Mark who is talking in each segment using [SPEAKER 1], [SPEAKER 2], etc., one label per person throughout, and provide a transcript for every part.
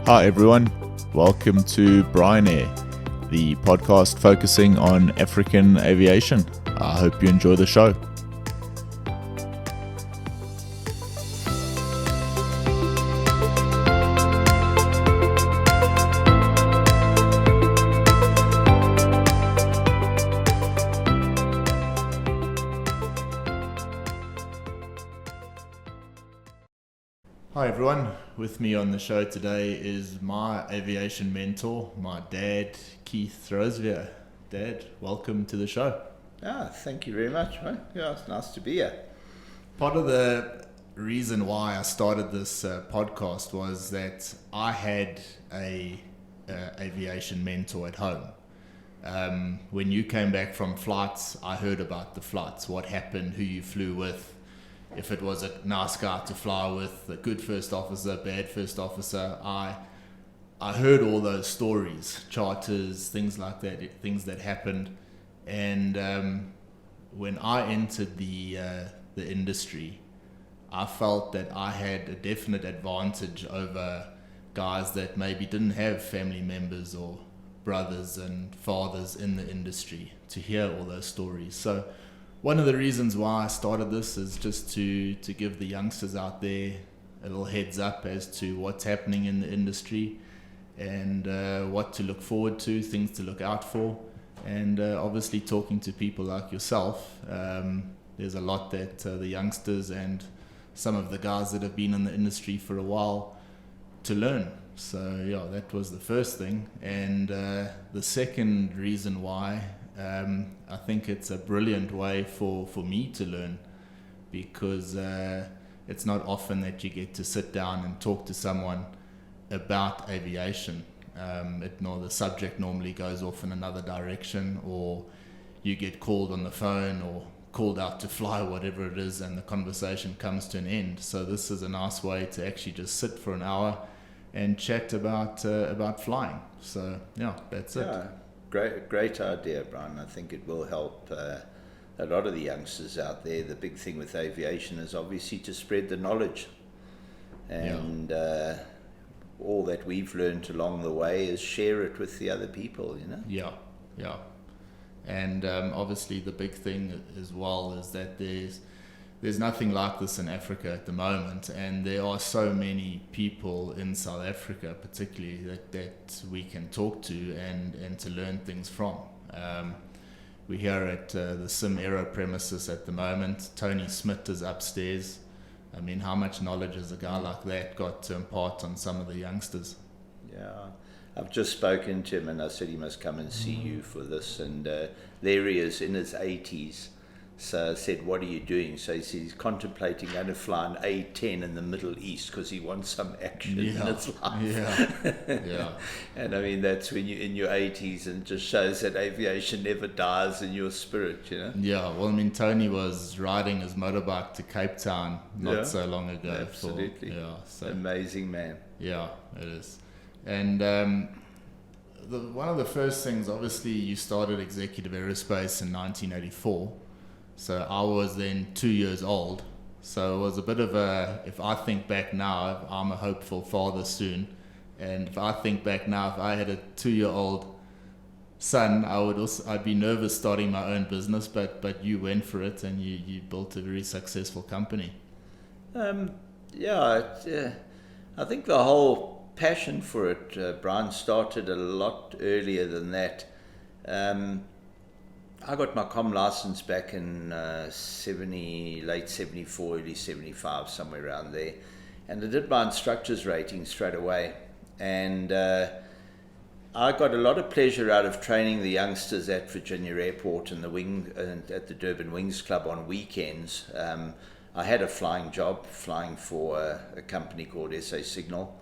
[SPEAKER 1] Hi everyone, welcome to Bryan Air, the podcast focusing on African aviation. I hope you enjoy the show. Hi everyone, with me on the show today is my aviation mentor, my dad, Keith Roseveare. Dad, welcome to the show.
[SPEAKER 2] Thank you very much, mate. Yeah, it's nice to be here.
[SPEAKER 1] Part of the reason why I started this podcast was that I had a aviation mentor at home. When you came back from flights, I heard about the flights, what happened, who you flew with, if it was a nice guy to fly with, a good first officer, bad first officer. I heard all those stories, charters, things like that, things that happened. And when I entered the industry, I felt that I had a definite advantage over guys that maybe didn't have family members or brothers and fathers in the industry to hear all those stories. So one of the reasons why I started this is just to give the youngsters out there a little heads up as to what's happening in the industry and what to look forward to, things to look out for, and obviously talking to people like yourself. There's a lot that the youngsters and some of the guys that have been in the industry for a while to learn. So yeah, that was the first thing. And the second reason why, I think it's a brilliant way for me to learn, because it's not often that you get to sit down and talk to someone about aviation. The subject normally goes off in another direction, or you get called on the phone or called out to fly, whatever it is, and the conversation comes to an end. So this is a nice way to actually just sit for an hour and chat about flying. So yeah, that's it.
[SPEAKER 2] Great idea, Bryan. I think it will help a lot of the youngsters out there. The big thing with aviation is obviously to spread the knowledge, and all that we've learned along the way is share it with the other people, you know?
[SPEAKER 1] Yeah. And obviously the big thing as well is that there's nothing like this in Africa at the moment, and there are so many people in South Africa particularly that we can talk to and to learn things from. We're here at the Sim Aero premises at the moment. Tony Smith is upstairs. I mean, how much knowledge has a guy like that got to impart on some of the youngsters?
[SPEAKER 2] Yeah, I've just spoken to him and I said he must come and see you for this, and there he is in his 80s. So I said, what are you doing? So he said he's contemplating going to fly an A-10 in the Middle East because he wants some action in his life.
[SPEAKER 1] Yeah.
[SPEAKER 2] And I mean, that's when you're in your 80s, and just shows that aviation never dies in your spirit, you know?
[SPEAKER 1] Yeah, well, I mean, Tony was riding his motorbike to Cape Town not so long ago.
[SPEAKER 2] Absolutely.
[SPEAKER 1] So
[SPEAKER 2] amazing man.
[SPEAKER 1] Yeah, it is. And one of the first things, obviously, you started Executive Aerospace in 1984. So I was then 2 years old. So it was a bit of if I think back now, I'm a hopeful father soon. And if I think back now, if I had a 2-year-old son, I'd be nervous starting my own business, but you went for it and you built a very successful company.
[SPEAKER 2] I think the whole passion for it, Bryan, started a lot earlier than that. I got my comm license back in late 74, early 75, somewhere around there. And I did my instructor's rating straight away. And I got a lot of pleasure out of training the youngsters at Virginia Airport and at the Durban Wings Club on weekends. I had a flying job, flying for a company called SA Signal.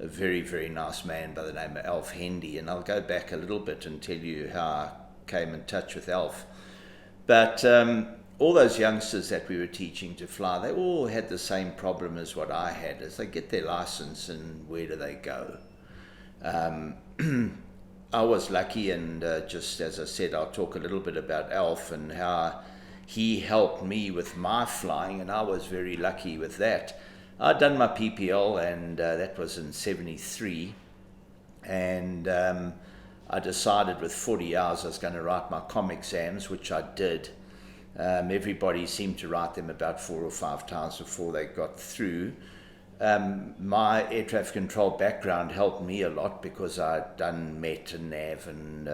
[SPEAKER 2] A very, very nice man by the name of Alf Hendy. And I'll go back a little bit and tell you how I came in touch with Alf. But all those youngsters that we were teaching to fly, they all had the same problem as what I had, as they get their license and where do they go? I was lucky, and just as I said, I'll talk a little bit about Alf and how he helped me with my flying, and I was very lucky with that. I'd done my PPL, and that was in 73. And I decided with 40 hours I was going to write my comm exams, which I did. Everybody seemed to write them about 4 or 5 times before they got through. My air traffic control background helped me a lot because I'd done MET and NAV and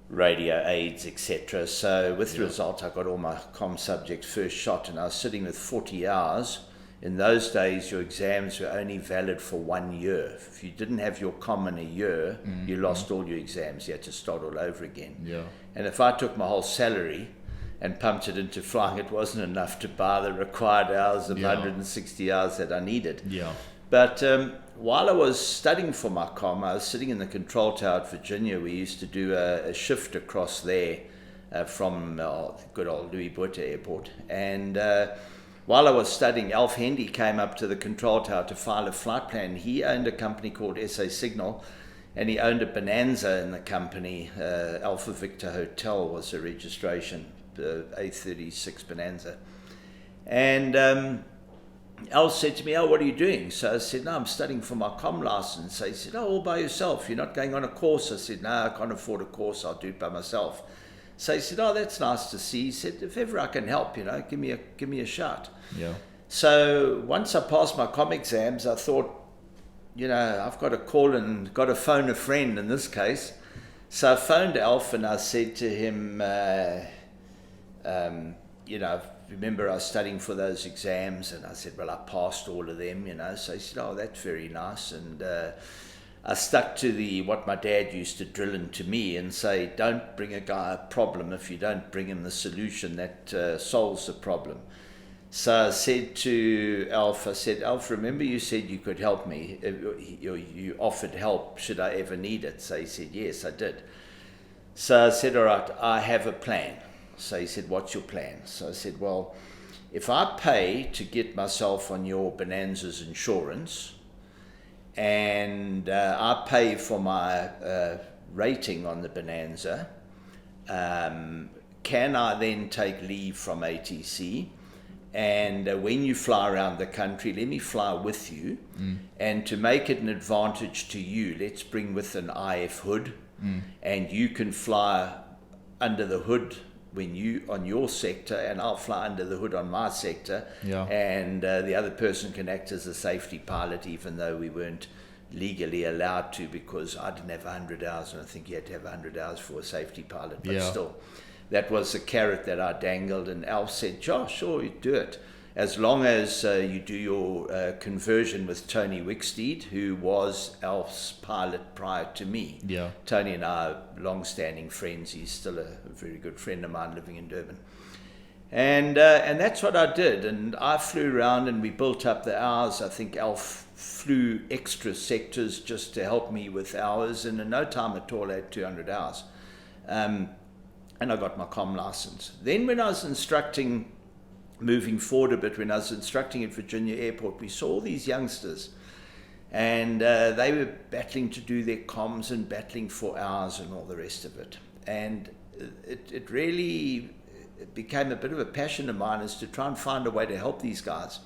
[SPEAKER 2] radio aids, etc. So with the result, I got all my comm subjects first shot, and I was sitting with 40 hours. In those days, your exams were only valid for 1 year. If you didn't have your comm in a year, you lost all your exams. You had to start all over again.
[SPEAKER 1] Yeah.
[SPEAKER 2] And if I took my whole salary and pumped it into flying, it wasn't enough to buy the required hours of 160 hours that I needed.
[SPEAKER 1] Yeah.
[SPEAKER 2] But while I was studying for my comm, I was sitting in the control tower at Virginia. We used to do a shift across there from good old Louis Botha Airport. And while I was studying, Alf Hendy came up to the control tower to file a flight plan. He owned a company called SA Signal, and he owned a Bonanza in the company. Alpha Victor Hotel was the registration, A36 Bonanza. And Alf said to me, "Oh, what are you doing?" So I said, "No, I'm studying for my comm license." So he said, "Oh, all by yourself? You're not going on a course?" I said, "No, I can't afford a course. I'll do it by myself." So he said, "Oh, that's nice to see." He said, "If ever I can help, give me a shot."
[SPEAKER 1] Yeah.
[SPEAKER 2] So once I passed my comm exams, I thought, I've got to call and got to phone a friend in this case. So I phoned Alf and I said to him, remember I was studying for those exams, and I said, well, I passed all of them, So he said, "Oh, that's very nice." And I stuck to what my dad used to drill into me and say, don't bring a guy a problem if you don't bring him the solution that solves the problem. So I said to Alf, "Alf, remember you said you could help me. You offered help should I ever need it." So he said, "Yes, I did." So I said, "All right, I have a plan." So he said, "What's your plan?" So I said, "Well, if I pay to get myself on your Bonanza's insurance, and I pay for my rating on the Bonanza, can I then take leave from ATC? And when you fly around the country, let me fly with you. And to make it an advantage to you, let's bring with an IF hood, and you can fly under the hood when you on your sector, and I'll fly under the hood on my sector.
[SPEAKER 1] Yeah.
[SPEAKER 2] And the other person can act as a safety pilot, even though we weren't legally allowed to, because I didn't have 100 hours, and I think you had to have 100 hours for a safety pilot, but still. That was the carrot that I dangled, and Alf said, "Josh, sure, you do it. As long as you do your conversion with Tony Wicksteed, who was Alf's pilot prior to me."
[SPEAKER 1] Yeah.
[SPEAKER 2] Tony and I are long-standing friends. He's still a very good friend of mine living in Durban. And that's what I did. And I flew around and we built up the hours. I think Alf flew extra sectors just to help me with hours. And in no time at all, I had 200 hours. And I got my comm license. Then when I was instructing, moving forward a bit, when I was instructing at Virginia Airport, we saw all these youngsters, and they were battling to do their comms and battling for hours and all the rest of it. And it really became a bit of a passion of mine, is to try and find a way to help these guys.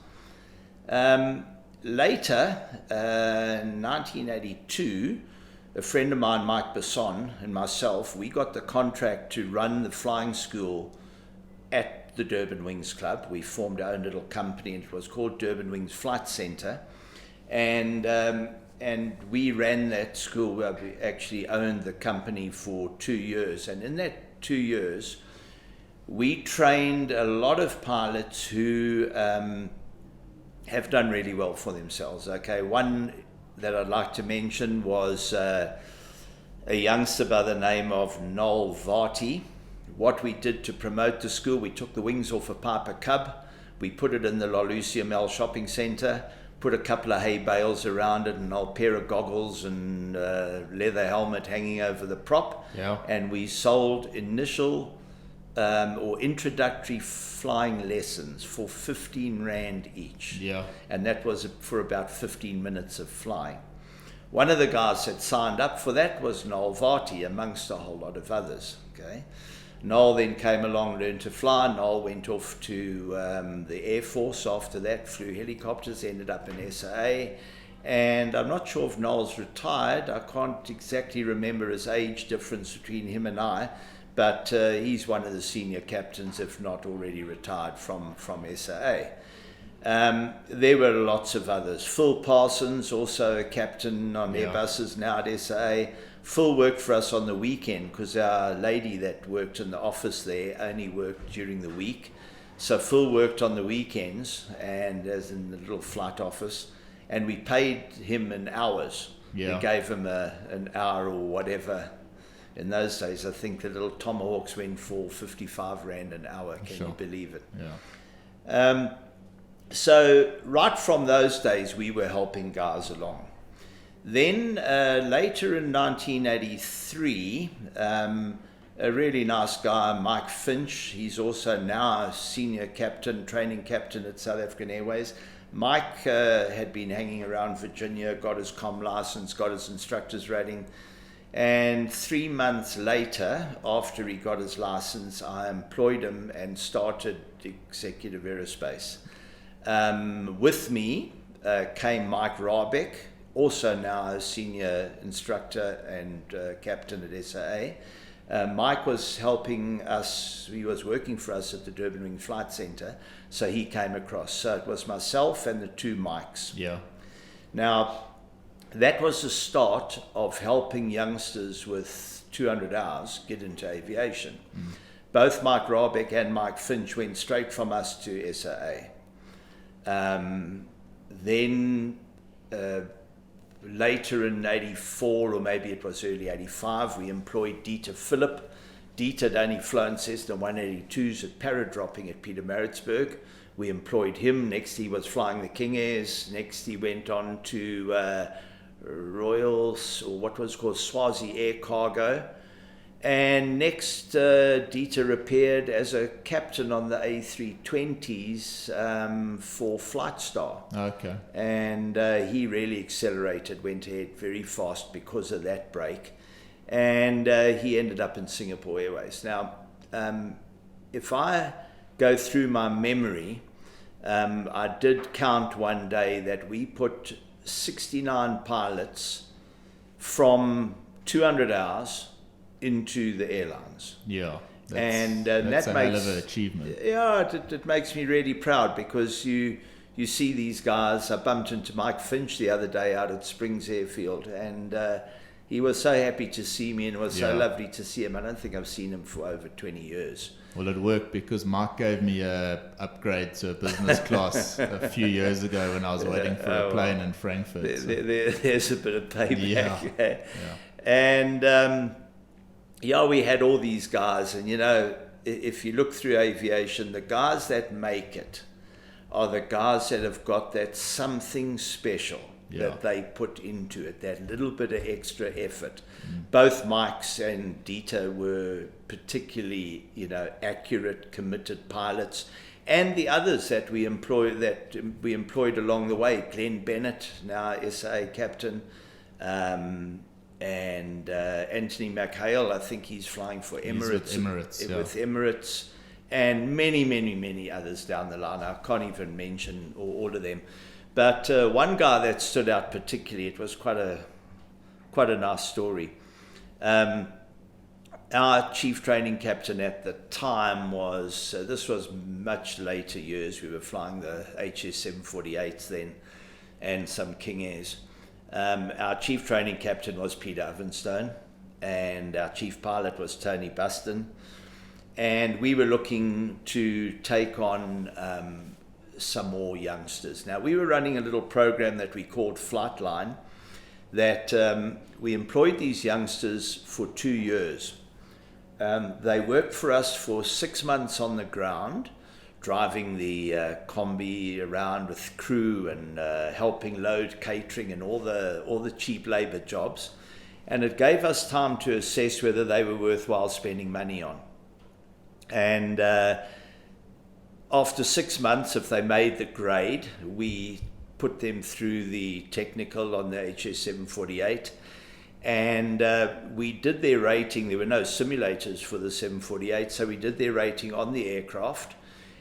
[SPEAKER 2] Later, in 1982, a friend of mine, Mike Besson, and myself, we got the contract to run the flying school at the Durban Wings Club. We formed our own little company, and it was called Durban Wings Flight Centre. And we ran that school. We actually owned the company for 2 years. And in that 2 years, we trained a lot of pilots who have done really well for themselves. Okay, one that I'd like to mention was a youngster by the name of Noel Varty. What we did to promote the school, we took the wings off a Piper Cub, we put it in the La Lucia Mall shopping centre, put a couple of hay bales around it, and an old pair of goggles and leather helmet hanging over the prop.
[SPEAKER 1] Yeah.
[SPEAKER 2] And we sold initial or introductory flying lessons for 15 Rand each.
[SPEAKER 1] Yeah.
[SPEAKER 2] And that was for about 15 minutes of flying. One of the guys that signed up for that was Noel Varty, amongst a whole lot of others. Okay. Noel then came along, learned to fly. Noel went off to the Air Force after that, flew helicopters, ended up in SAA. And I'm not sure if Noel's retired. I can't exactly remember his age difference between him and I, but he's one of the senior captains, if not already retired from SAA. There were lots of others. Phil Parsons, also a captain on Airbuses now at SAA. Phil worked for us on the weekend because our lady that worked in the office there only worked during the week. So Phil worked on the weekends, and as in the little flight office, and we paid him in hours. We gave him an hour or whatever. In those days, I think the little Tomahawks went for 55 Rand an hour. Can you believe it?
[SPEAKER 1] Yeah.
[SPEAKER 2] So right from those days, we were helping guys along. Then later in 1983, a really nice guy, Mike Finch, he's also now a senior captain, training captain at South African Airways. Mike had been hanging around Virginia, got his comm license, got his instructor's rating. And 3 months later, after he got his license, I employed him and started Executive Aerospace. With me came Mike Rabeck, also now a senior instructor and captain at SAA. Mike was helping us, he was working for us at the Durban Wings Flight Centre, so he came across. So it was myself and the two Mikes.
[SPEAKER 1] Yeah.
[SPEAKER 2] Now, that was the start of helping youngsters with 200 hours get into aviation. Both Mike Rabeck and Mike Finch went straight from us to SAA. Then later in 84, or maybe it was early 85, we employed Dieter Phillip. Dieter had only flown Cessna 182s at paradropping at Pietermaritzburg. We employed him. Next he was flying the King Airs. Next he went on to Royals, or what was called Swazi Air Cargo. And next Dieter appeared as a captain on the A320s for Flightstar.
[SPEAKER 1] Okay.
[SPEAKER 2] And he really accelerated, went ahead very fast because of that break. And he ended up in Singapore Airways. Now, if I go through my memory, I did count one day that we put 69 pilots from 200 hours into the airlines.
[SPEAKER 1] Yeah.
[SPEAKER 2] And
[SPEAKER 1] that's
[SPEAKER 2] that
[SPEAKER 1] a
[SPEAKER 2] makes
[SPEAKER 1] hell of an achievement.
[SPEAKER 2] Yeah, it makes me really proud, because you see these guys. I bumped into Mike Finch the other day out at Springs Airfield, and he was so happy to see me, and it was so lovely to see him. I don't think I've seen him for over 20 years.
[SPEAKER 1] Well, it worked because Mike gave me a upgrade to a business class a few years ago when I was waiting for a plane in Frankfurt.
[SPEAKER 2] There's a bit of payback.
[SPEAKER 1] Yeah.
[SPEAKER 2] And we had all these guys, and if you look through aviation, the guys that make it are the guys that have got that something special that they put into it, that little bit of extra effort. Both Mikes and Dieter were particularly, accurate, committed pilots, and the others that we employed along the way. Glenn Bennett, now SA captain, and Anthony McHale, I think he's flying for Emirates. With Emirates, and many, many, many others down the line. I can't even mention all of them. But one guy that stood out particularly, it was quite a nice story. Our chief training captain at the time was, this was much later years, we were flying the HS 748s then, and some King Airs. Our chief training captain was Peter Ovenstone, and our chief pilot was Tony Buston. And we were looking to take on some more youngsters. Now, we were running a little program that we called Flightline, that we employed these youngsters for 2 years. They worked for us for 6 months on the ground, driving the combi around with crew and helping load, catering, and all the cheap labor jobs. And it gave us time to assess whether they were worthwhile spending money on. And after 6 months, if they made the grade, we put them through the technical on the HS 748. And we did their rating. There were no simulators for the 748, so we did their rating on the aircraft.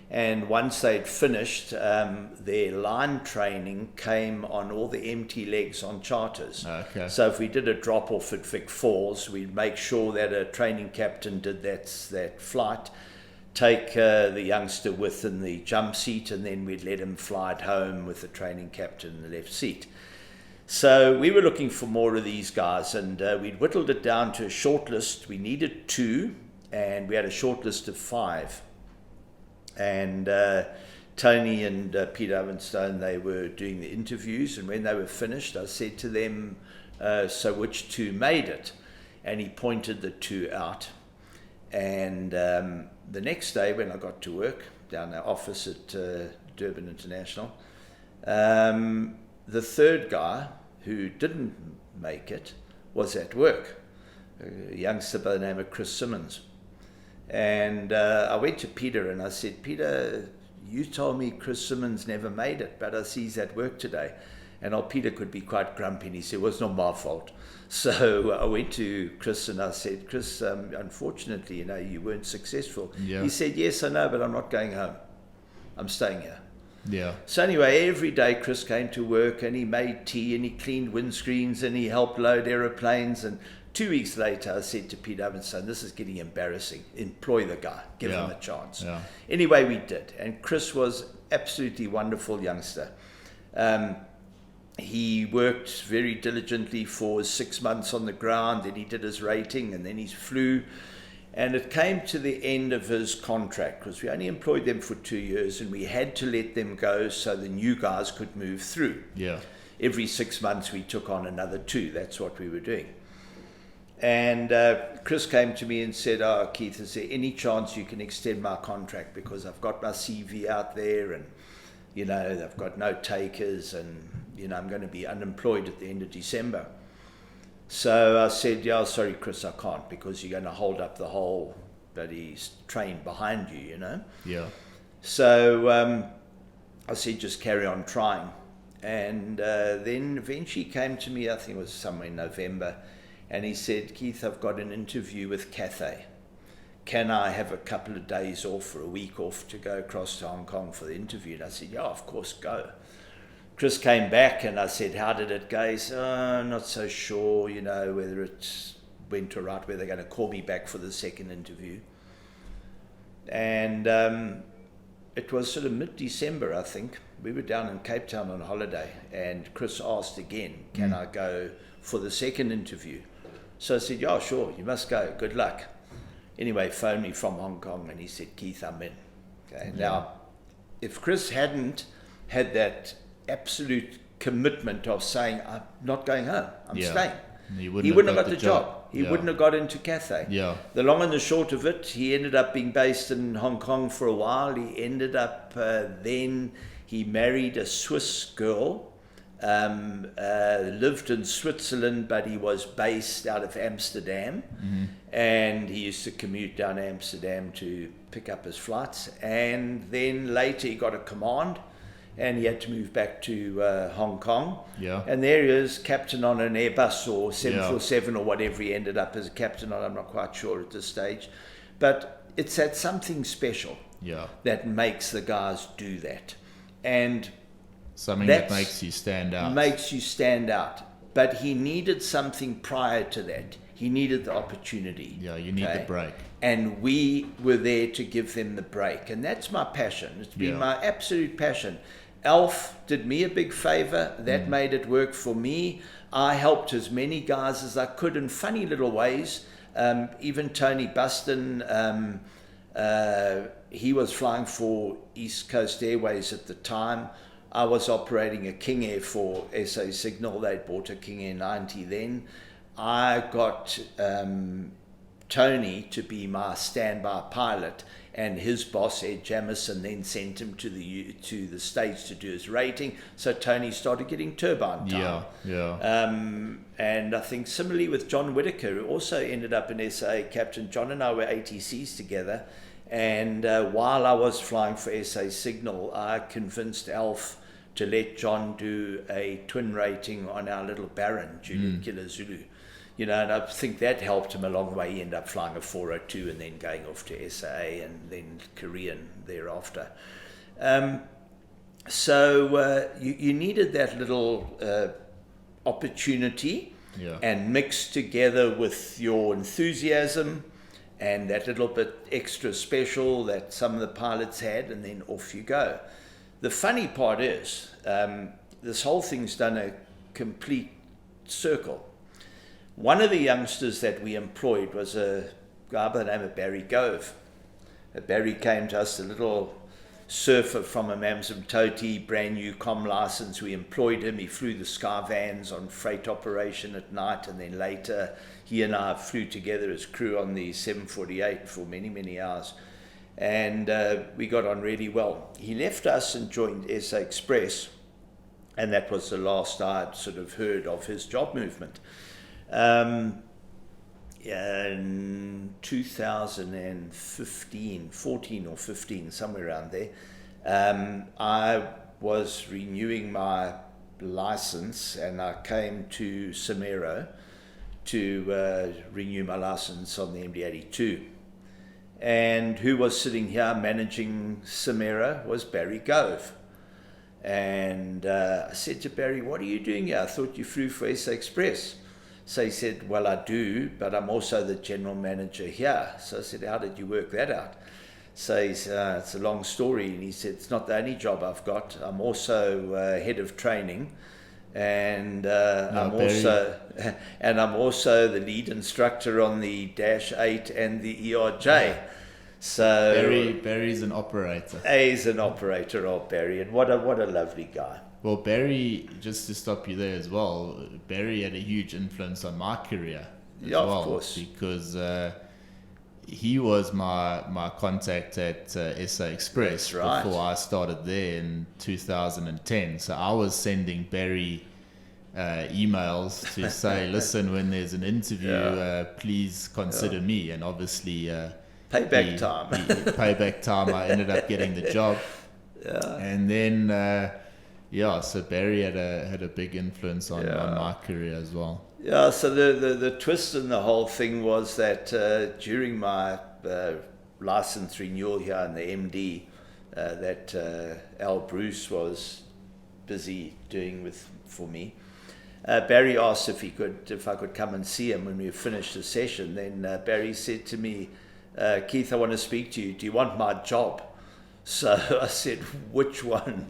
[SPEAKER 2] And once they'd finished, their line training came on all the empty legs on charters.
[SPEAKER 1] Okay.
[SPEAKER 2] So if we did a drop-off at Vic Falls, we'd make sure that a training captain did that flight, take the youngster within the jump seat, and then we'd let him fly it home with the training captain in the left seat. So we were looking for more of these guys, and we'd whittled it down to a short list. We needed 2, and we had a short list of 5. And Tony and Peter Ovenstone, they were doing the interviews, and when they were finished, I said to them, so which 2 made it? And he pointed the 2 out. And the next day when I got to work down our office at Durban International, the third guy who didn't make it was at work, a youngster by the name of Chris Simmons. And I went to Peter and I said, Peter, you told me Chris Simmons never made it, but I see he's at work today. And old Peter could be quite grumpy, and he said, well, it's not my fault. So I went to Chris and I said, Chris, unfortunately, you weren't successful.
[SPEAKER 1] Yeah.
[SPEAKER 2] He said, yes, I know, but I'm not going home. I'm staying here.
[SPEAKER 1] Yeah.
[SPEAKER 2] So anyway, every day Chris came to work and he made tea and he cleaned windscreens and he helped load aeroplanes. And 2 weeks later, I said to Pete Ovenstone, this is getting embarrassing. Employ the guy. Give him a chance.
[SPEAKER 1] Yeah.
[SPEAKER 2] Anyway, we did. And Chris was absolutely wonderful youngster. He worked very diligently for 6 months on the ground. Then he did his rating and then he flew. And it came to the end of his contract because we only employed them for 2 years and we had to let them go so the new guys could move through.
[SPEAKER 1] Yeah.
[SPEAKER 2] Every 6 months we took on another 2. That's what we were doing. And Chris came to me and said, oh, Keith, is there any chance you can extend my contract? Because I've got my CV out there and, I've got no takers and, I'm going to be unemployed at the end of December. So I said, yeah, sorry, Chris, I can't because you're going to hold up the whole bloody train behind you,
[SPEAKER 1] Yeah.
[SPEAKER 2] So I said, just carry on trying. And then eventually came to me, I think it was somewhere in November, and he said, Keith, I've got an interview with Cathay. Can I have a couple of days off or a week off to go across to Hong Kong for the interview? And I said, yeah, of course, go. Chris came back and I said, how did it go? He said, oh, I'm not so sure, whether it went all right, whether they're going to call me back for the second interview. And it was sort of mid-December, I think. We were down in Cape Town on holiday and Chris asked again, can I go for the second interview? So I said, yeah, sure, you must go. Good luck. Anyway, phoned me from Hong Kong and he said, Keith, I'm in. Okay. Yeah. Now, if Chris hadn't had that absolute commitment of saying, I'm not going home, I'm staying, he wouldn't have got the job. He wouldn't have got into Cathay.
[SPEAKER 1] Yeah.
[SPEAKER 2] The long and the short of it, he ended up being based in Hong Kong for a while. He ended up then he married a Swiss girl, lived in Switzerland, but he was based out of Amsterdam. Mm-hmm. And he used to commute down to Amsterdam to pick up his flights. And then later he got a command and he had to move back to Hong Kong. Yeah. And there he is, captain on an Airbus or 747 or whatever he ended up as a captain on. I'm not quite sure at this stage. But it's that something special that makes the guys do that. And
[SPEAKER 1] something that makes you stand out.
[SPEAKER 2] Makes you stand out. But he needed something prior to that. He needed the opportunity.
[SPEAKER 1] Yeah, you need the break.
[SPEAKER 2] And we were there to give them the break. And that's my passion. It's been my absolute passion. Alf did me a big favor. That made it work for me. I helped as many guys as I could in funny little ways. Even Tony Buston, he was flying for East Coast Airways at the time. I was operating a King Air for SA Signal. They'd bought a King Air 90 then. I got Tony to be my standby pilot, and his boss Ed Jamison then sent him to the States to do his rating. So Tony started getting turbine time. And I think similarly with John Whitaker, who also ended up in SA. Captain John and I were ATCs together, and while I was flying for SA Signal, I convinced Alf to let John do a twin rating on our little Baron, Juliet Killer Zulu. you know, and I think that helped him a long way. He ended up flying a 402 and then going off to SA and then Korean thereafter. So you needed that little opportunity, and mixed together with your enthusiasm and that little bit extra special that some of the pilots had, and then off you go. The funny part is, this whole thing's done a complete circle. One of the youngsters that we employed was a guy by the name of Barry Gove. Barry came to us, a little surfer from a Amanzimtoti, brand new comm license. We employed him. He flew the Sky Vans on freight operation at night, and then later he and I flew together as crew on the 748 for many, many hours. And we got on really well. He left us and joined SA Express, and that was the last I'd sort of heard of his job movement. In 2015, 14 or 15, somewhere around there, I was renewing my license, and I came to Samero to renew my license on the MD-82. And who was sitting here managing Samero was Barry Gove. And I said to Barry, "What are you doing here? I thought you flew for SA Express." So he said, "Well, I do, but I'm also the general manager here." So I said, "How did you work that out?" So he said, "It's a long story." And he said, "It's not the only job I've got. I'm also head of training, and I'm also the lead instructor on the Dash 8 and the ERJ." So
[SPEAKER 1] Barry's an operator.
[SPEAKER 2] He's an operator of Barry, and what a lovely guy.
[SPEAKER 1] Well, Barry, just to stop you there as well, Barry had a huge influence on my career as well.
[SPEAKER 2] Of course.
[SPEAKER 1] Because he was my contact at SA Express before I started there in 2010. So I was sending Barry emails to say, "Listen, when there's an interview, please consider me." And obviously...
[SPEAKER 2] Payback time.
[SPEAKER 1] Payback time, I ended up getting the job. And then... so Barry had a big influence on my career as well.
[SPEAKER 2] Yeah, so the twist in the whole thing was that during my license renewal here in the MD, that Al Bruce was busy doing for me, Barry asked if I could come and see him when we finished the session. Then Barry said to me, "Keith, I want to speak to you. Do you want my job?" So I said, "Which one?"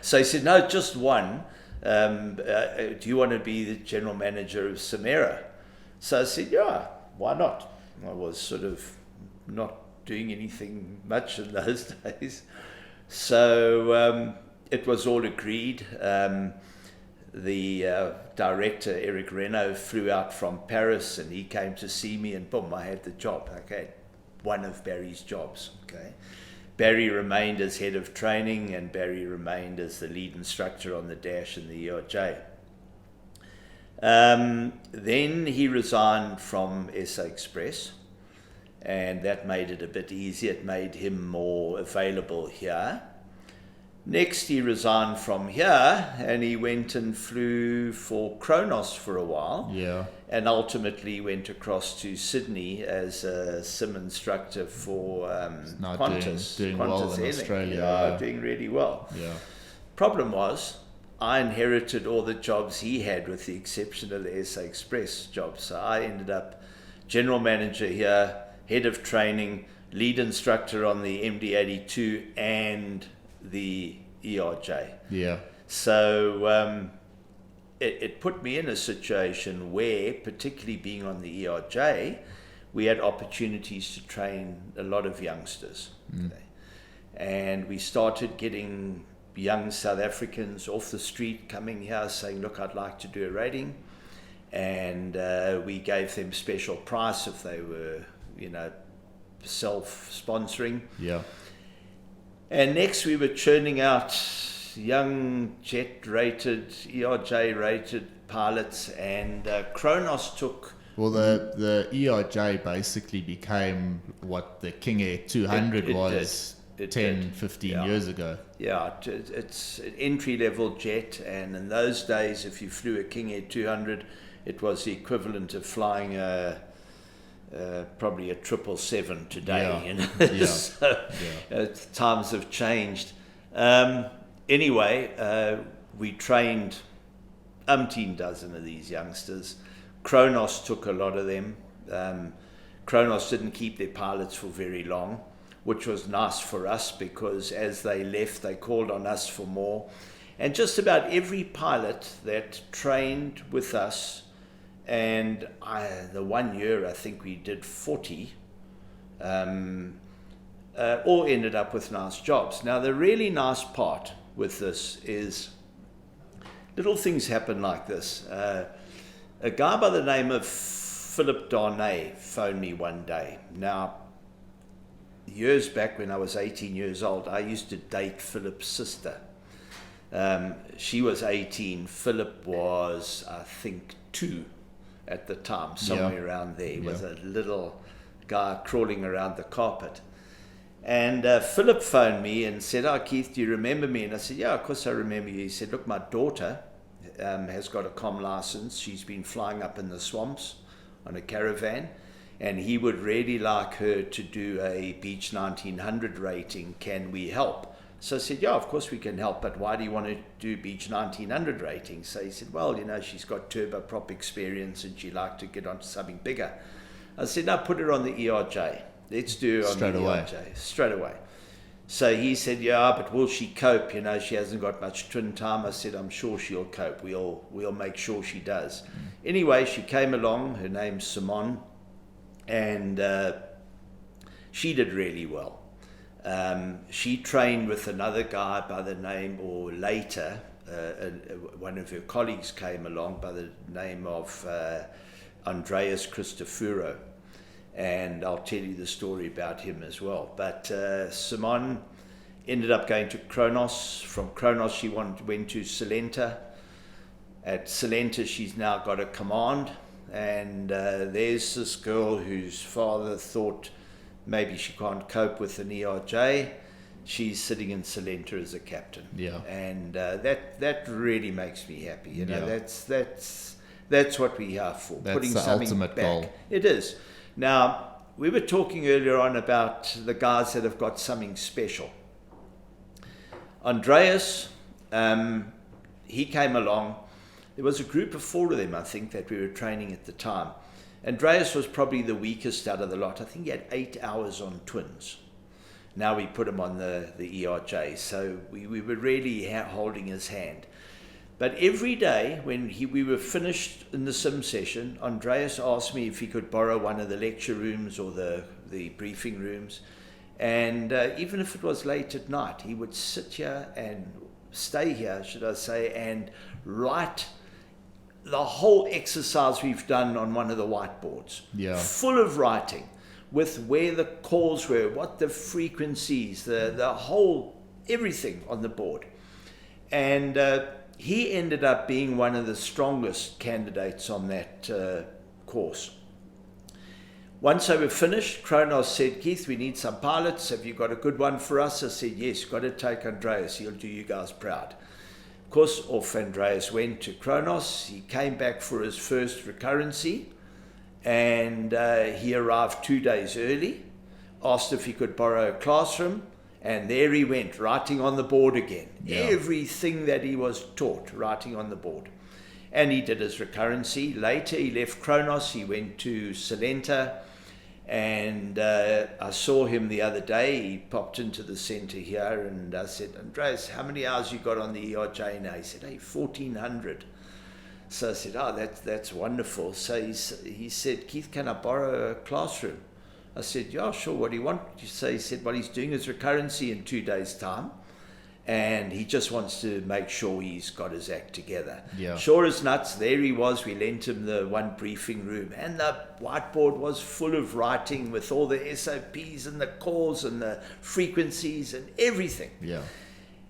[SPEAKER 2] So he said, "No, just one. Do you want to be the general manager of Samero?" So I said, "Yeah, why not?" I was sort of not doing anything much in those days. So it was all agreed. The director, Eric Renault, flew out from Paris, and he came to see me, and boom, I had the job. Okay, one of Barry's jobs. Okay. Barry remained as head of training, and Barry remained as the lead instructor on the Dash and the ERJ. Then he resigned from SA Express, and that made it a bit easier. It made him more available here. Next, he resigned from here, and he went and flew for Kronos for a while. And ultimately went across to Sydney as a sim instructor for Qantas.
[SPEAKER 1] Doing well in Australia.
[SPEAKER 2] Doing really well. Problem was, I inherited all the jobs he had, with the exception of the SA Express job. So I ended up general manager here, head of training, lead instructor on the MD-82 and the ERJ. So it put me in a situation where, particularly being on the ERJ, we had opportunities to train a lot of youngsters. And we started getting young South Africans off the street coming here saying, "Look, I'd like to do a rating." And we gave them special price if they were, self-sponsoring. And next we were churning out young jet-rated, ERJ-rated pilots, and Kronos took...
[SPEAKER 1] Well, the ERJ basically became what the King Air 200 was 15 years ago.
[SPEAKER 2] It's an entry-level jet, and in those days, if you flew a King Air 200, it was the equivalent of flying probably a 777 today. You know? So, times have changed. Anyway, we trained umpteen dozen of these youngsters. Kronos took a lot of them. Kronos didn't keep their pilots for very long, which was nice for us, because as they left, they called on us for more. And just about every pilot that trained with us, and the 1 year I think we did 40, all ended up with nice jobs. Now, the really nice part with this is little things happen like this. A guy by the name of Philip Darnay phoned me one day. Now, years back when I was 18 years old, I used to date Philip's sister. She was 18. Philip was, I think, 2 at the time, somewhere around there. He was a little guy crawling around the carpet. And Philip phoned me and said, "Oh, Keith, do you remember me?" And I said, "Yeah, of course I remember you." He said, "Look, my daughter has got a comm license. She's been flying up in the swamps on a caravan, and he would really like her to do a Beach 1900 rating. Can we help?" So I said, "Yeah, of course we can help, but why do you want to do Beach 1900 rating?" So he said, "Well, you know, she's got turboprop experience and she'd like to get onto something bigger." I said, "No, put her on the ERJ. Let's do it on the ERJ straight away." So he said, "Yeah, but will she cope? You know, she hasn't got much twin time." I said, "I'm sure she'll cope. We'll make sure she does." Anyway, she came along. Her name's Simone, and she did really well. She trained with another guy by the name, or later, one of her colleagues came along by the name of Andreas Christofuro. And I'll tell you the story about him as well. But Simone ended up going to Kronos. From Kronos, she went to Salenta. At Salenta, she's now got a command. And there's this girl whose father thought maybe she can't cope with an ERJ. She's sitting in Salenta as a captain. Yeah. And that really makes me happy. You know, that's what we're here for.
[SPEAKER 1] That's
[SPEAKER 2] putting
[SPEAKER 1] the
[SPEAKER 2] something
[SPEAKER 1] ultimate
[SPEAKER 2] back.
[SPEAKER 1] goal.
[SPEAKER 2] It is. Now, we were talking earlier on about the guys that have got something special. Andreas, he came along. There was a group of 4 of them, I think, that we were training at the time. Andreas was probably the weakest out of the lot. I think he had 8 hours on twins. Now we put him on the ERJ, so we were really holding his hand. But every day when we were finished in the sim session, Andreas asked me if he could borrow one of the lecture rooms or the briefing rooms. And even if it was late at night, he would sit here and stay here, should I say, and write the whole exercise we've done on one of the whiteboards. Yeah. Full of writing, with where the calls were, what the frequencies, the whole, everything on the board. And he ended up being one of the strongest candidates on that course. Once they were finished, Kronos said, "Keith, we need some pilots. Have you got a good one for us?" I said, "Yes, you've got to take Andreas. He'll do you guys proud." Of course, off Andreas went to Kronos. He came back for his first recurrency, and he arrived 2 days early, asked if he could borrow a classroom. And there he went, writing on the board again. Yeah. Everything that he was taught, writing on the board. And he did his recurrency. Later, he left Kronos. He went to Salenta. And I saw him the other day. He popped into the center here. And I said, "Andreas, how many hours you got on the ERJ now?" He said, "Hey, 1,400. So I said, "Oh, that's wonderful." So he said, "Keith, can I borrow a classroom?" I said, "Yeah, sure. What do you want?" So he said, "Well, he's doing his recurrency in 2 days' time, and he just wants to make sure he's got his act together." Yeah. Sure as nuts, there he was. We lent him the one briefing room, and the whiteboard was full of writing with all the SOPs and the calls and the frequencies and everything. Yeah.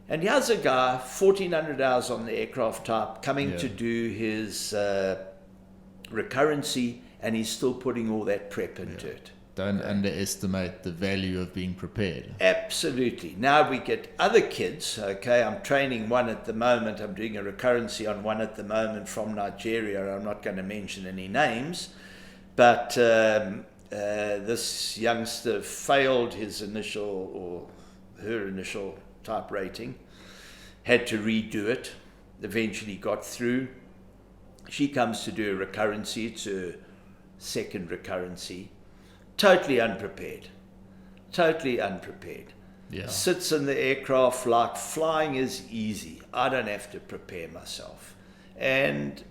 [SPEAKER 2] And here's a guy, 1,400 hours on the aircraft type, coming to do his recurrency, and he's still putting all that prep into it.
[SPEAKER 1] Don't underestimate the value of being prepared.
[SPEAKER 2] Absolutely. Now we get other kids, okay, I'm training one at the moment, I'm doing a recurrency on one at the moment from Nigeria. I'm not going to mention any names, but this youngster failed his initial or her initial type rating, had to redo it, eventually got through. She comes to do a recurrency, it's her second recurrency. Totally unprepared.
[SPEAKER 1] Yeah.
[SPEAKER 2] Sits in the aircraft like flying is easy. I don't have to prepare myself. And,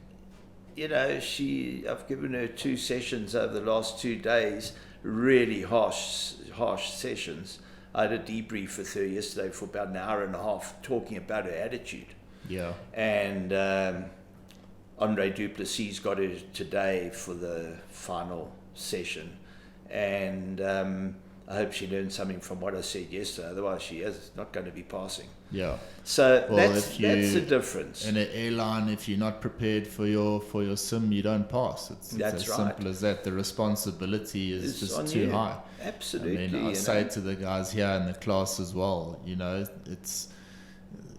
[SPEAKER 2] you know, I've given her 2 sessions over the last 2 days, really harsh sessions. I had a debrief with her yesterday for about an hour and a half talking about her attitude.
[SPEAKER 1] Yeah.
[SPEAKER 2] And Andre Duplessis got her today for the final session. And I hope she learned something from what I said yesterday. Otherwise, she is not going to be passing.
[SPEAKER 1] Yeah.
[SPEAKER 2] So
[SPEAKER 1] well,
[SPEAKER 2] that's the difference.
[SPEAKER 1] In an airline, if you're not prepared for your sim, you don't pass. It's as simple as that. The responsibility is just too high.
[SPEAKER 2] Absolutely.
[SPEAKER 1] I mean, I say to the guys here in the class as well, you know,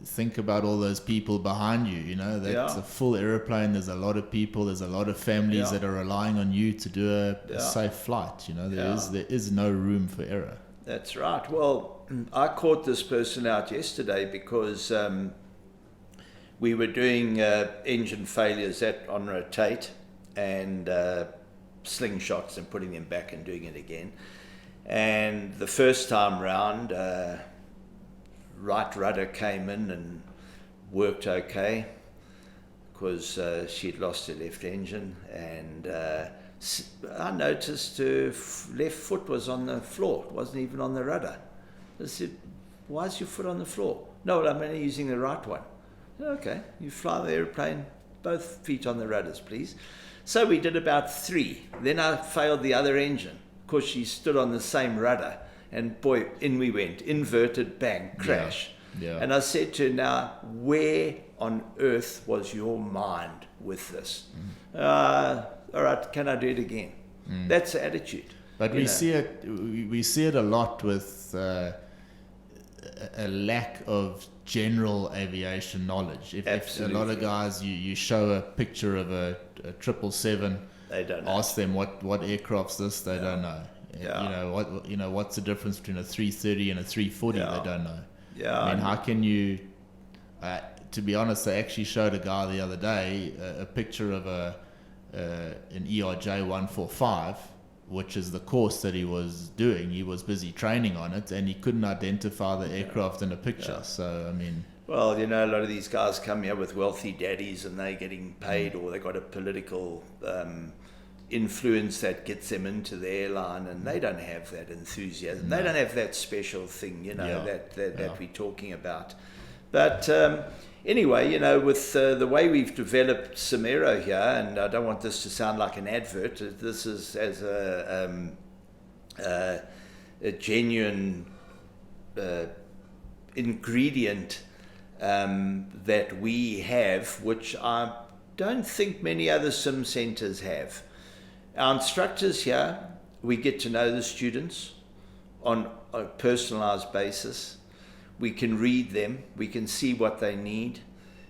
[SPEAKER 1] think about all those people behind you, you know, that's a full aeroplane. There's a lot of people, there's a lot of families that are relying on you to do a safe flight. You know, there is no room for error.
[SPEAKER 2] That's right. Well, I caught this person out yesterday because we were doing engine failures on rotate and slingshots and putting them back and doing it again. And the first time round, right rudder came in and worked okay because she'd lost her left engine, and I noticed her left foot was on the floor. It wasn't even on the rudder. I said, why is your foot on the floor? No, well, I'm only using the right one. Okay, you fly the airplane, both feet on the rudders, please. So we did about 3. Then I failed the other engine because she stood on the same rudder. And boy, in we went, inverted, bang, crash.
[SPEAKER 1] Yeah.
[SPEAKER 2] And I said to her, now, where on earth was your mind with this? All right, can I do it again? That's the attitude.
[SPEAKER 1] But we see it a lot with a lack of general aviation knowledge. If a lot of guys, you show a picture of a 777,
[SPEAKER 2] they don't know.
[SPEAKER 1] Ask them what aircraft's this, they don't know.
[SPEAKER 2] Yeah.
[SPEAKER 1] You know what's the difference between a 330 and a 340? They don't know.
[SPEAKER 2] Yeah.
[SPEAKER 1] I mean, how can you? To be honest, they actually showed a guy the other day a picture of an ERJ 145, which is the course that he was doing. He was busy training on it, and he couldn't identify the aircraft in a picture. So I mean.
[SPEAKER 2] Well, you know, a lot of these guys come here with wealthy daddies, and they're getting paid, or they got a political influence that gets them into the airline, and they don't have that enthusiasm. They don't have that special thing, you know, that we're talking about. But anyway, you know, with the way we've developed Samero here, and I don't want this to sound like an advert, this is as a genuine ingredient that we have, which I don't think many other sim centers have. Our instructors here, we get to know the students on a personalized basis. We can read them. We can see what they need.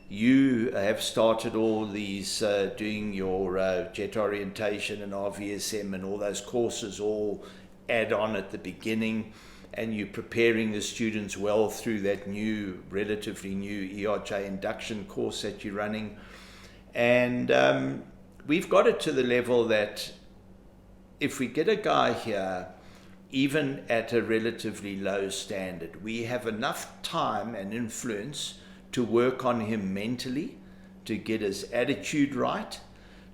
[SPEAKER 2] You have started all these, doing your jet orientation and RVSM and all those courses all add on at the beginning, and you're preparing the students well through that relatively new ERJ induction course that you're running. And we've got it to the level that if we get a guy here, even at a relatively low standard, we have enough time and influence to work on him mentally, to get his attitude right,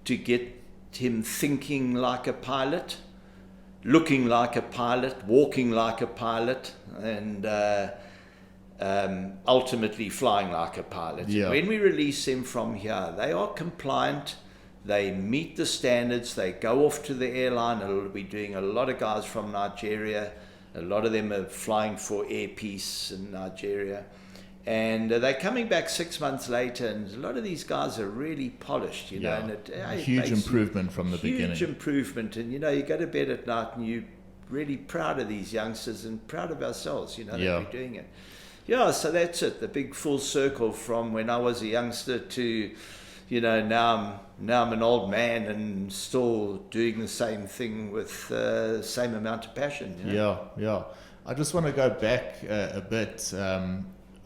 [SPEAKER 2] to get him thinking like a pilot, looking like a pilot, walking like a pilot, and ultimately flying like a pilot.
[SPEAKER 1] Yeah.
[SPEAKER 2] When we release them from here, they are compliant, they meet the standards, they go off to the airline. We'll be doing a lot of guys from Nigeria, a lot of them are flying for Air Peace in Nigeria, and they're coming back 6 months later, and a lot of these guys are really polished, you know. And
[SPEAKER 1] huge improvement from the beginning.
[SPEAKER 2] Huge improvement, and you know, you go to bed at night and really proud of these youngsters and proud of ourselves, that
[SPEAKER 1] Yeah.
[SPEAKER 2] we're doing it. Yeah, so that's it. The big full circle from when I was a youngster to, now I'm an old man and still doing the same thing with the same amount of passion.
[SPEAKER 1] Yeah. I just want to go back a bit.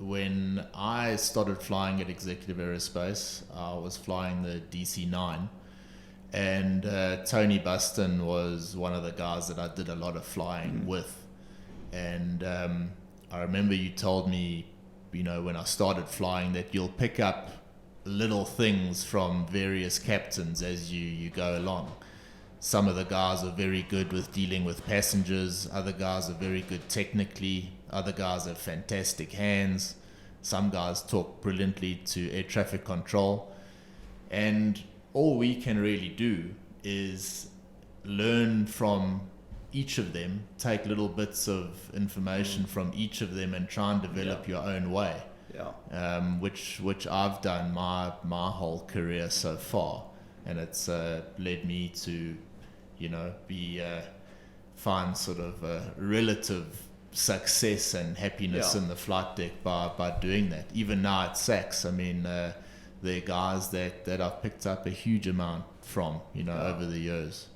[SPEAKER 1] When I started flying at Executive Aerospace, I was flying the DC-9, and Tony Buston was one of the guys that I did a lot of flying with. And I remember you told me, when I started flying, that you'll pick up little things from various captains as you go along. Some of the guys are very good with dealing with passengers. Other guys are very good technically. Other guys have fantastic hands. Some guys talk brilliantly to air traffic control. And all we can really do is learn from each of them, take little bits of information from each of them and try and develop your own way. Which I've done my whole career so far. And it's led me to find sort of a relative success and happiness in the flight deck by doing that. Even now at SACS, I mean, there are guys that I've picked up a huge amount from, over the years.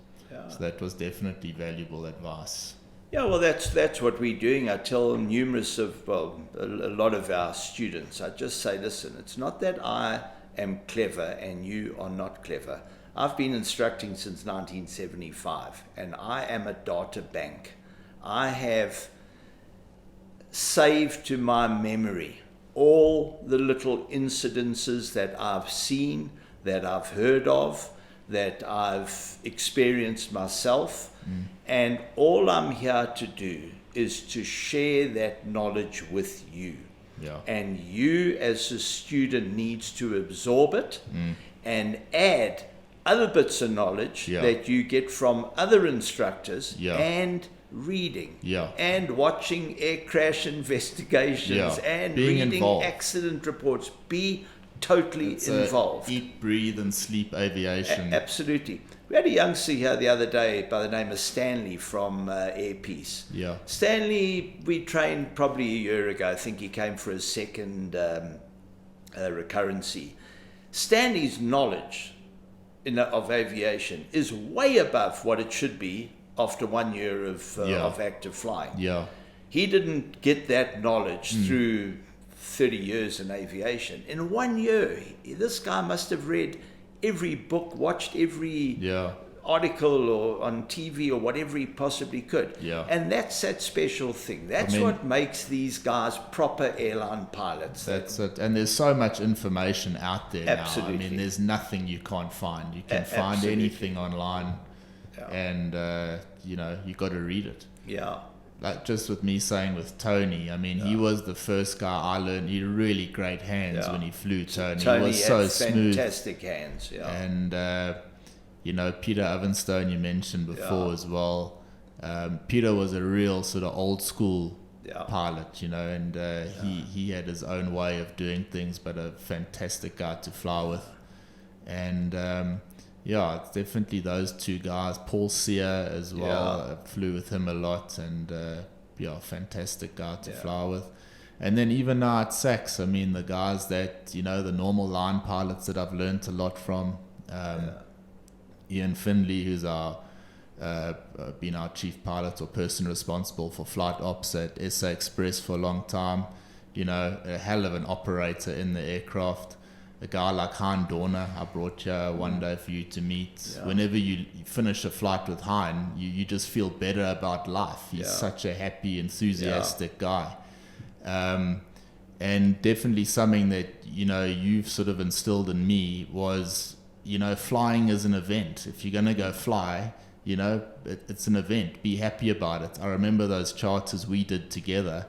[SPEAKER 1] So that was definitely valuable advice.
[SPEAKER 2] Yeah, well, that's what we're doing. I tell a lot of our students, I just say, listen, it's not that I am clever and you are not clever. I've been instructing since 1975, and I am a data bank. I have saved to my memory all the little incidences that I've seen, that I've heard of, that I've experienced myself. And all I'm here to do is to share that knowledge with you. And you as a student needs to absorb it and add other bits of knowledge that you get from other instructors and reading and watching air crash investigations and
[SPEAKER 1] being
[SPEAKER 2] reading
[SPEAKER 1] involved.
[SPEAKER 2] Accident reports. Be totally involved.
[SPEAKER 1] Eat, breathe and sleep aviation.
[SPEAKER 2] Absolutely. We had a youngster here the other day by the name of Stanley from Air Peace. Stanley, we trained probably a year ago. I think he came for his second recurrency. Stanley's knowledge of aviation is way above what it should be after 1 year of active flying. He didn't get that knowledge through 30 years in aviation. In 1 year, this guy must have read every book, watched every article or on TV or whatever he possibly could. And that's that special thing. That's what makes these guys proper airline pilots.
[SPEAKER 1] That's it. And there's so much information out there
[SPEAKER 2] Absolutely.
[SPEAKER 1] now. I mean, there's nothing you can't find. You can find anything online, and you got to read it. Like just with me saying with Tony, I mean, he was the first guy I learned. He had really great hands when he flew. Tony he was so smooth,
[SPEAKER 2] fantastic hands.
[SPEAKER 1] And Peter Ovenstone you mentioned before as well. Peter was a real sort of old school pilot, and he had his own way of doing things, but a fantastic guy to fly with. And it's definitely those two guys. Paul Sear as well. I flew with him a lot, and fantastic guy to fly with. And then even now at SACS, I mean, the guys that, the normal line pilots that I've learned a lot from. Ian Finley, who's been our chief pilot or person responsible for flight ops at SA Express for a long time. A hell of an operator in the aircraft. A guy like Hein Dorner, I brought you one day for you to meet. Whenever you finish a flight with Hein, you just feel better about life. He's such a happy, enthusiastic guy. And definitely something that, you've sort of instilled in me was, flying is an event. If you're going to go fly, it's an event. Be happy about it. I remember those charters we did together.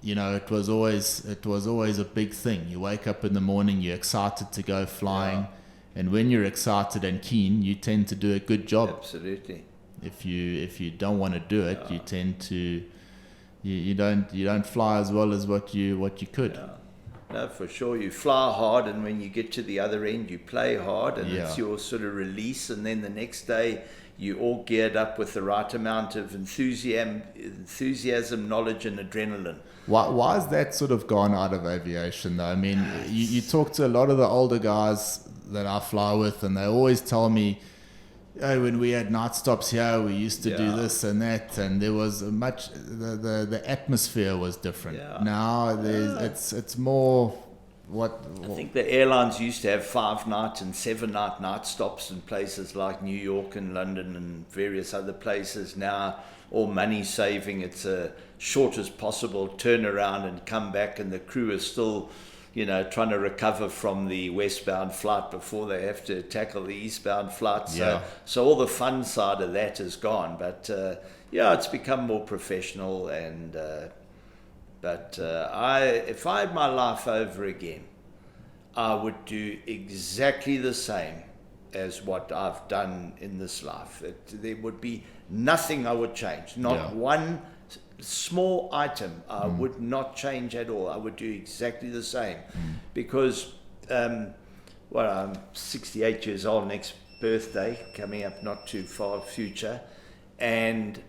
[SPEAKER 1] It was always a big thing. You wake up in the morning, you're excited to go flying, and when you're excited and keen, you tend to do a good job.
[SPEAKER 2] Absolutely.
[SPEAKER 1] If you don't want to do it, you tend to you don't fly as well as what you could.
[SPEAKER 2] No, for sure. You fly hard, and when you get to the other end, you play hard, and
[SPEAKER 1] Yeah.
[SPEAKER 2] it's your sort of release. And then the next day, you all geared up with the right amount of enthusiasm, knowledge, and adrenaline.
[SPEAKER 1] Why has that sort of gone out of aviation though? I mean, you talk to a lot of the older guys that I fly with, and they always tell me, oh, when we had night stops here, we used to do
[SPEAKER 2] Yeah.
[SPEAKER 1] this and that, and there was the atmosphere was different.
[SPEAKER 2] Yeah.
[SPEAKER 1] Now it's more what
[SPEAKER 2] I think the airlines used to have 5-night and 7-night night stops in places like New York and London and various other places. Now, all money saving, it's a short as possible turnaround and come back, and the crew is still, trying to recover from the westbound flight before they have to tackle the eastbound flight. So all the fun side of that is gone. But it's become more professional. And if I had my life over again, I would do exactly the same as what I've done in this life. There would be nothing I would change, not one small item I would not change at all. I would do exactly the same, because I'm 68 years old next birthday, coming up not too far future, and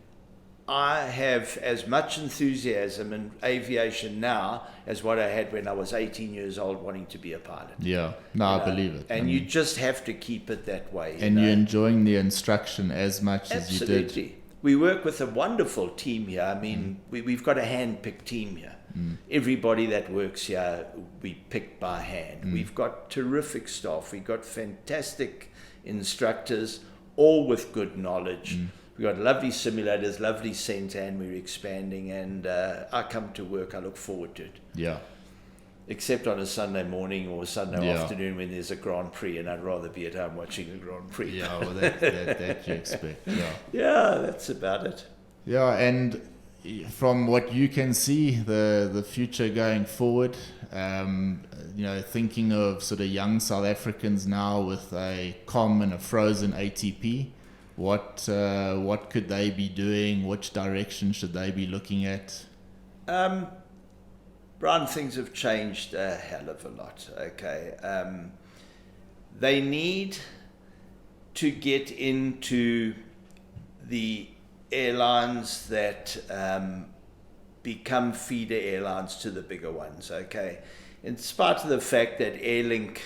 [SPEAKER 2] I have as much enthusiasm in aviation now as what I had when I was 18 years old wanting to be a pilot.
[SPEAKER 1] Yeah, no, I believe it.
[SPEAKER 2] And you just have to keep it that way.
[SPEAKER 1] And you're enjoying the instruction as much as you did.
[SPEAKER 2] Absolutely. We work with a wonderful team here. I mean, we've got a hand-picked team here. Everybody that works here, we pick by hand. We've got terrific staff. We've got fantastic instructors, all with good knowledge. We've got lovely simulators, lovely centre, and we're expanding. And I come to work, I look forward to it.
[SPEAKER 1] Yeah.
[SPEAKER 2] Except on a Sunday morning or Sunday afternoon when there's a Grand Prix, and I'd rather be at home watching a Grand Prix.
[SPEAKER 1] Yeah, well, that you expect. Yeah.
[SPEAKER 2] Yeah, that's about it.
[SPEAKER 1] Yeah, and from what you can see, the future going forward, thinking of sort of young South Africans now with a COM and a frozen ATP, what could they be doing? Which direction should they be looking at?
[SPEAKER 2] Bryan, things have changed a hell of a lot. Okay, they need to get into the airlines that become feeder airlines to the bigger ones. Okay, in spite of the fact that Airlink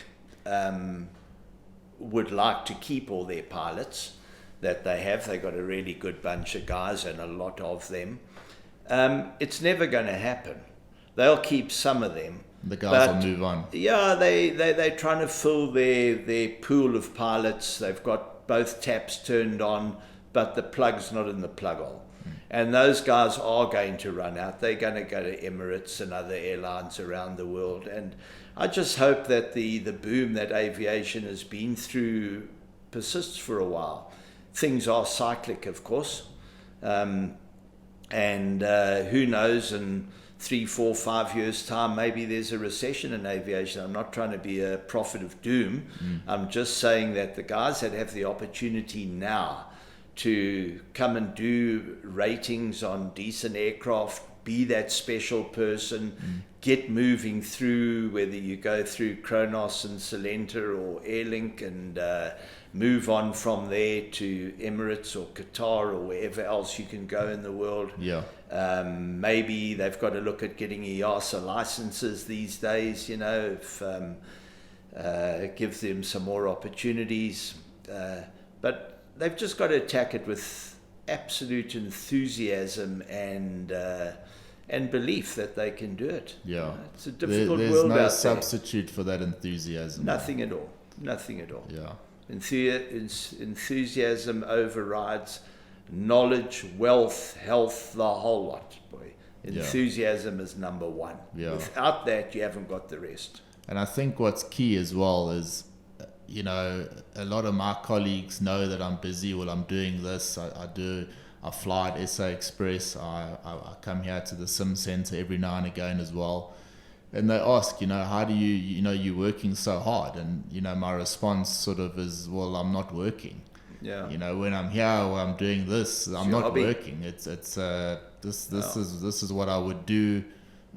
[SPEAKER 2] would like to keep all their pilots that they have, they got a really good bunch of guys and a lot of them. It's never going to happen. They'll keep some of them.
[SPEAKER 1] The guys will move on.
[SPEAKER 2] Yeah, they're trying to fill their pool of pilots. They've got both taps turned on, but the plug's not in the plug hole. And those guys are going to run out. They're going to go to Emirates and other airlines around the world. And I just hope that the boom that aviation has been through persists for a while. Things are cyclic, of course. And who knows, in 3, 4, 5 years' time, maybe there's a recession in aviation. I'm not trying to be a prophet of doom. I'm just saying that the guys that have the opportunity now to come and do ratings on decent aircraft, be that special person, get moving through, whether you go through Kronos and Salenta or Airlink, and move on from there to Emirates or Qatar or wherever else you can go in the world.
[SPEAKER 1] Yeah.
[SPEAKER 2] Maybe they've got to look at getting EASA licenses these days, if gives them some more opportunities. But they've just got to attack it with absolute enthusiasm and belief that they can do it.
[SPEAKER 1] Yeah.
[SPEAKER 2] It's a difficult
[SPEAKER 1] There's
[SPEAKER 2] world
[SPEAKER 1] no
[SPEAKER 2] out there.
[SPEAKER 1] substitute for that enthusiasm.
[SPEAKER 2] Nothing at all. Nothing at all.
[SPEAKER 1] Yeah.
[SPEAKER 2] Enthusiasm overrides knowledge, wealth, health, the whole lot, boy. Enthusiasm is number one.
[SPEAKER 1] Yeah.
[SPEAKER 2] Without that, you haven't got the rest.
[SPEAKER 1] And I think what's key as well is, a lot of my colleagues know that I'm busy. Well, I'm doing this. I fly at SA Express. I come here to the Sim Centre every now and again as well. And they ask, how do you're working so hard? And, my response sort of is, well, I'm not working.
[SPEAKER 2] Yeah.
[SPEAKER 1] When I'm here or I'm doing this, I'm not working. This is what I would do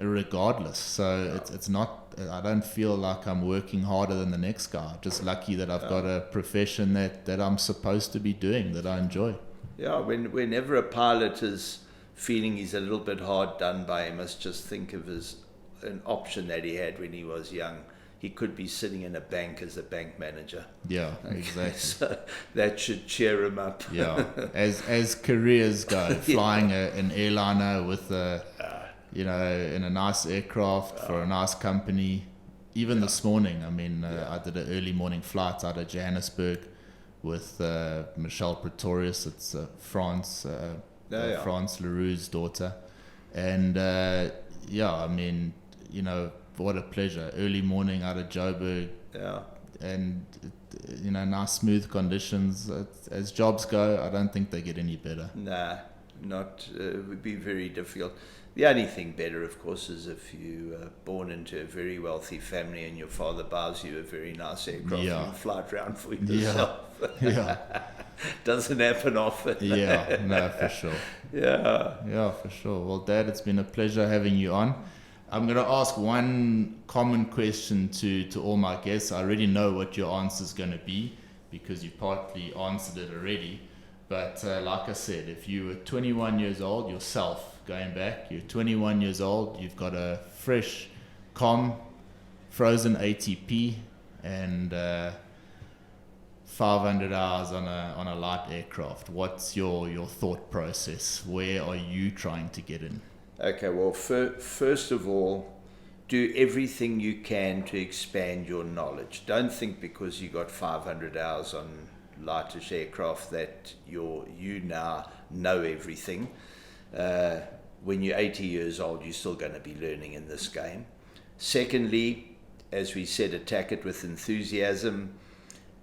[SPEAKER 1] regardless. So it's not. I don't feel like I'm working harder than the next guy. Just lucky that I've got a profession that I'm supposed to be doing, that I enjoy.
[SPEAKER 2] Yeah, whenever a pilot is feeling he's a little bit hard done by, he must just think of an option that he had when he was young. He could be sitting in a bank as a bank manager.
[SPEAKER 1] Yeah, exactly.
[SPEAKER 2] So that should cheer him up.
[SPEAKER 1] Yeah, as careers go, flying an airliner with in a nice aircraft for a nice company. Even this morning, I mean, I did an early morning flight out of Johannesburg with Michelle Pretorius. It's France Leroux's daughter. And I mean, what a pleasure. Early morning out of Joburg.
[SPEAKER 2] Yeah.
[SPEAKER 1] And, nice smooth conditions. As jobs go, I don't think they get any better.
[SPEAKER 2] Nah, not. It would be very difficult. The only thing better, of course, is if you are born into a very wealthy family and your father buys you a very nice aircraft and you fly it around for yourself.
[SPEAKER 1] Yeah.
[SPEAKER 2] Doesn't happen often.
[SPEAKER 1] Yeah, no, for sure. Yeah, for sure. Well, Dad, it's been a pleasure having you on. I'm going to ask one common question to all my guests. I already know what your answer is going to be because you partly answered it already. But like I said, if you were 21 years old yourself, going back, you're 21 years old, you've got a fresh COM, frozen ATP, and 500 hours on a light aircraft. What's your thought process? Where are you trying to get in?
[SPEAKER 2] Okay, well, first of all, do everything you can to expand your knowledge. Don't think because you got 500 hours on lightish aircraft that you now know everything. When you're 80 years old, you're still going to be learning in this game. Secondly, as we said, attack it with enthusiasm.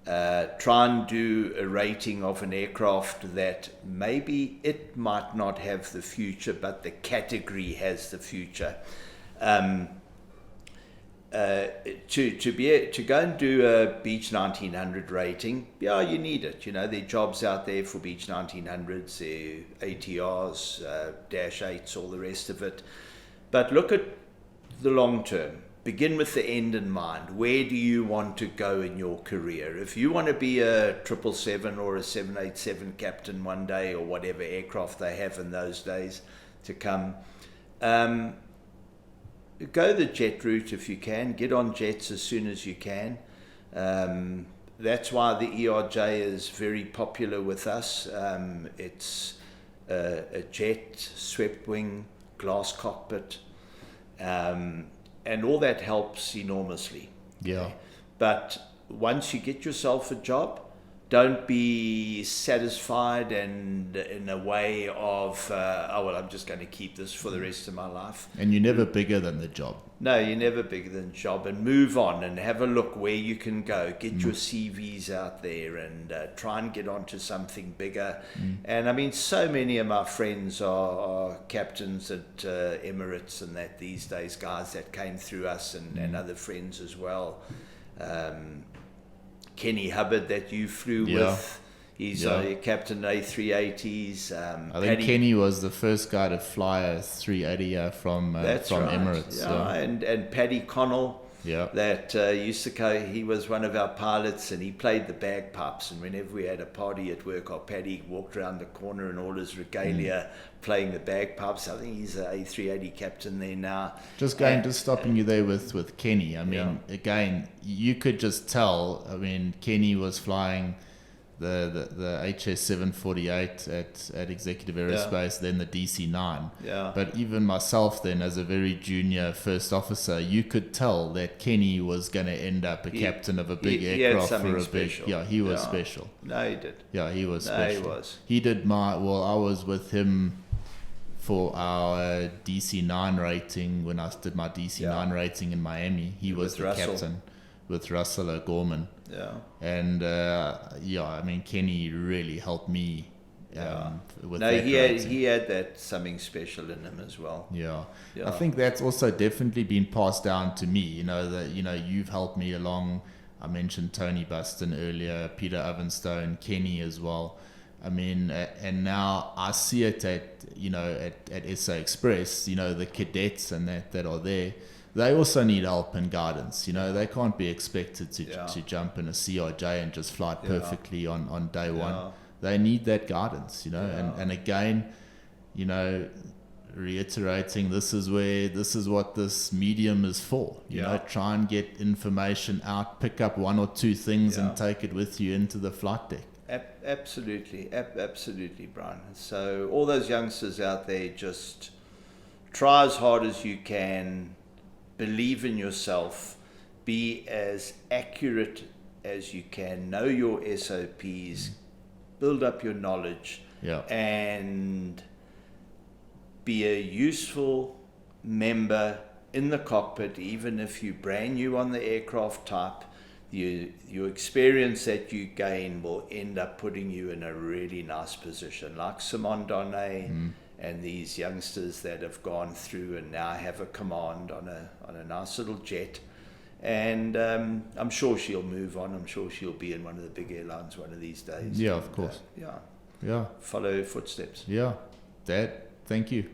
[SPEAKER 2] Try and do a rating of an aircraft that maybe it might not have the future, but the category has the future. To go and do a Beech 1900 rating, you need it. There are jobs out there for Beech 1900s, ATRs, Dash 8s, all the rest of it. But look at the long term. Begin with the end in mind. Where do you want to go in your career? If you want to be a 777 or a 787 captain one day, or whatever aircraft they have in those days to come, go the jet route if you can. Get on jets as soon as you can. That's why the ERJ is very popular with us. It's a jet, swept wing, glass cockpit, and all that helps enormously.
[SPEAKER 1] Yeah.
[SPEAKER 2] But once you get yourself a job, don't be satisfied and in a way of, I'm just going to keep this for the rest of my life.
[SPEAKER 1] And you're never bigger than the job.
[SPEAKER 2] No, you're never bigger than the job. And move on and have a look where you can go. Get your CVs out there and try and get onto something bigger. And I mean, so many of my friends are captains at Emirates and that these days, guys that came through us and other friends as well. Kenny Hubbard that you flew with, he's a captain A380s.
[SPEAKER 1] I think Kenny was the first guy to fly a 380 from Emirates.
[SPEAKER 2] And Paddy Connell,
[SPEAKER 1] Yeah.
[SPEAKER 2] That used to go, he was one of our pilots and he played the bagpipes, and whenever we had a party at work, our Paddy walked around the corner in all his regalia playing the bagpipes. I think he's a A380 captain there now.
[SPEAKER 1] Just stopping you there with Kenny. I mean, again, you could just tell. I mean, Kenny was flying the HS 748 at Executive Aerospace, then the DC-9.
[SPEAKER 2] Yeah.
[SPEAKER 1] But even myself then, as a very junior first officer, you could tell that Kenny was going to end up a captain of a big aircraft for a
[SPEAKER 2] special.
[SPEAKER 1] big. Yeah, he was special.
[SPEAKER 2] No, he did.
[SPEAKER 1] Yeah, he was special.
[SPEAKER 2] He was.
[SPEAKER 1] He did I was with him for our DC-9 rating when I did my DC-9 rating in Miami. He was the captain with Russell O'Gorman.
[SPEAKER 2] Yeah.
[SPEAKER 1] And I mean, Kenny really helped me with that rating.
[SPEAKER 2] He had that something special in him as well.
[SPEAKER 1] Yeah. I think that's also definitely been passed down to me. You've helped me along. I mentioned Tony Buston earlier, Peter Ovenstone, Kenny as well. I mean, and now I see it at SA Express, the cadets and that are there. They also need help and guidance. They can't be expected to jump in a CRJ and just fly perfectly on day one. They need that guidance, and again, reiterating, this is what this medium is for. Try and get information out, pick up one or two things and take it with you into the flight deck.
[SPEAKER 2] Absolutely, Bryan. So all those youngsters out there, just try as hard as you can, believe in yourself, be as accurate as you can, know your SOPs, build up your knowledge, and be a useful member in the cockpit, even if you're brand new on the aircraft type. Your experience that you gain will end up putting you in a really nice position, like Simone Donnet and these youngsters that have gone through and now have a command on a nice little jet. And I'm sure she'll move on. I'm sure she'll be in one of the big airlines one of these days.
[SPEAKER 1] Yeah, of course.
[SPEAKER 2] Follow her footsteps.
[SPEAKER 1] Yeah, Dad, thank you.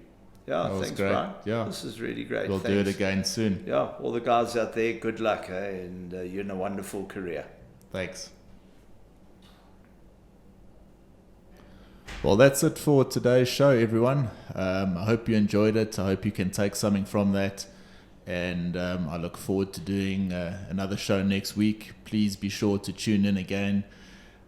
[SPEAKER 2] Yeah, thanks,
[SPEAKER 1] great.
[SPEAKER 2] Bryan.
[SPEAKER 1] Yeah,
[SPEAKER 2] this is really great.
[SPEAKER 1] We'll do it again soon.
[SPEAKER 2] Yeah, all the guys out there, good luck, and you're in a wonderful career.
[SPEAKER 1] Thanks. Well, that's it for today's show, everyone. I hope you enjoyed it. I hope you can take something from that. And I look forward to doing another show next week. Please be sure to tune in again.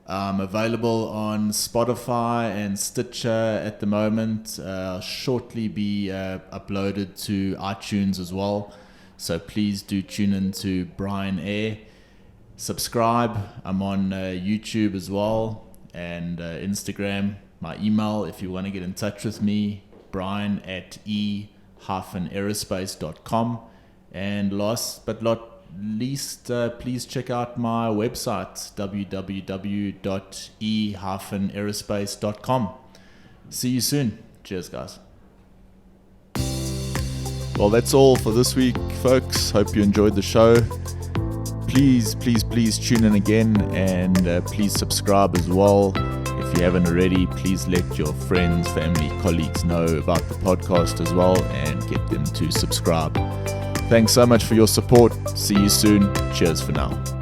[SPEAKER 1] Available on Spotify and Stitcher at the moment. Shortly be uploaded to iTunes as well. So please do tune in to Bryan Air. Subscribe. I'm on YouTube as well, and Instagram. My email, if you want to get in touch with me, brian@e-aerospace.com. And last but not least, please check out my website, www.e-aerospace.com. See you soon. Cheers, guys. Well, that's all for this week, folks. Hope you enjoyed the show. Please tune in again, and please subscribe as well. If you haven't already, please let your friends, family, colleagues know about the podcast as well, and get them to subscribe. Thanks so much for your support. See you soon. Cheers for now.